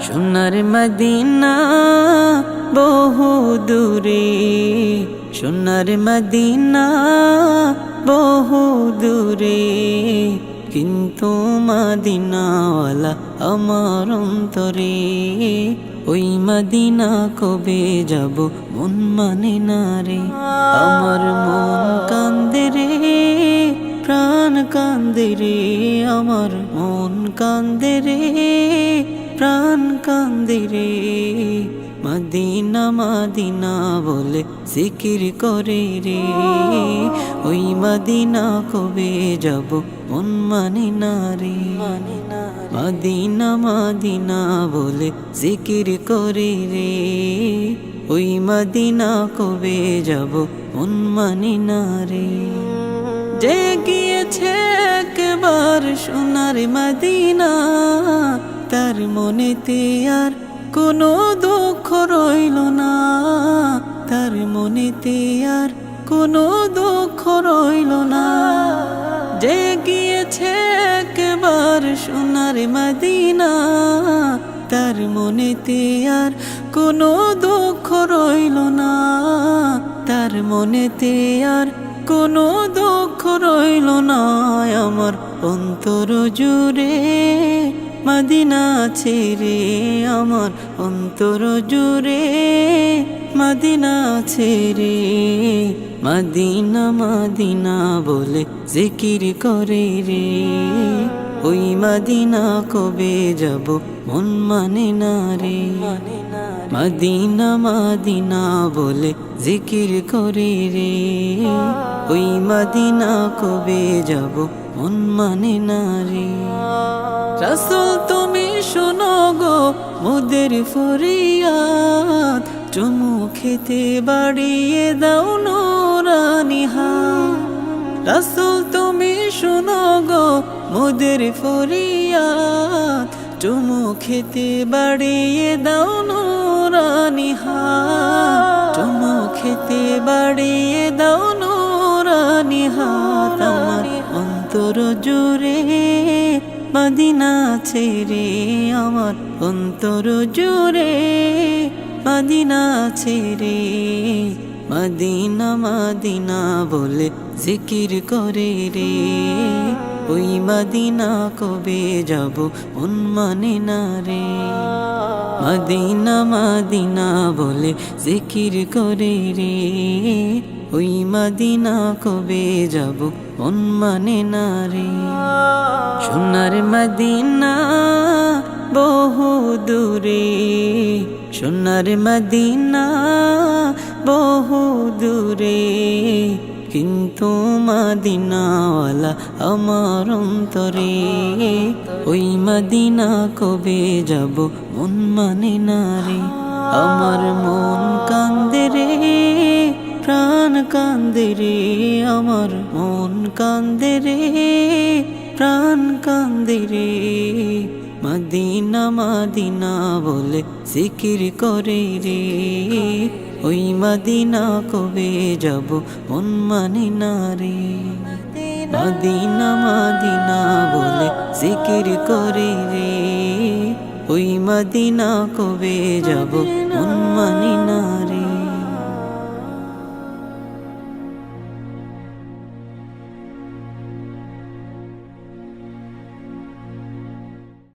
সোনার মদিনা বহু দূরে, সোনার মদিনা বহু দূরে, কিন্তু মদিনাওয়ালা আমার অন্তরে। ওই মদিনা কবে যাব মন মানে না রে, আমার মন কান্দে রে, প্রাণ কান্দে রে, আমার মন কান্দে রে, প্রাণ কান্দে রে। মদিনা মদিনা বলে জিকির করে রে, ওই মদিনা কবে যাব মন মানে না রে। মদিনা মদিনা বলে জিকির করে রে, ওই মদিনা কবে যাব মন মানে না রে। যে গিয়েছে একবার সোনার মদিনা, তার মনেতে আর কোনো দুঃখ রইল না, তার মনেতে আর কোনো দুঃখ রইল না। যে গিয়েছে একবার সোনার মদিনা, তার মনেতে আর কোনো দুঃখ রইল না, তার মনেতে আর কোনো দুঃখ রইল না। আমার অন্তর জুড়ে মদিনা ছেড়ে, আমার অন্তর জুড়ে মদিনা ছেড়ে। মদিনা মদিনা বলে জিকির করে রে, ওই মদিনা কবে যাব মন মানে না রে। মদিনা মদিনা বলে জিকির করে রে, ওই মদিনা কবে যাব মন মানে না রে। রাসূল তুমি শোনো গো মোদের ফরিয়াদ, চুমু খেতে বাড়িয়ে দাও নূরানি হাত। রাসূল তুমি শোনো গো মোদের ফরিয়াদ, চুমু খেতে বাড়িয়ে দাও নূরানি হাত, চুমু খেতে বাড়িয়ে দাও নূরানি হাত। আমার অন্তর জুড়ে মদিনা ছেড়ে, আমার অন্তর জুড়ে মদিনা ছেড়ে। মদিনা মদিনা বলে জিকির করে রে, ওই মদিনা কবে যাব মন মানে না রে। মদিনা মদিনা বলে জিকির করে রে, ওই মদিনা কবে যাব মন মানে না রে। সোনার মদিনা বহু দূরে, সোনার মদিনা বহু দূরে, কিন্তু মদিনাওয়ালা আমার অন্তরে। ওই মদিনা কবে যাব মন মানে না রে, আমার মন কান্দে রে, প্রাণ কান্দে রে, আমার মন কান্দে রে, প্রাণ কান্দে রে। মদিনা মদিনা বলে জিকির করে রে, ওই মদিনা কবে যাব মন মানে না রে। মদিনা মদিনা বলে জিকির করে রে, ওই মদিনা কবে যাব মন মানে না রে।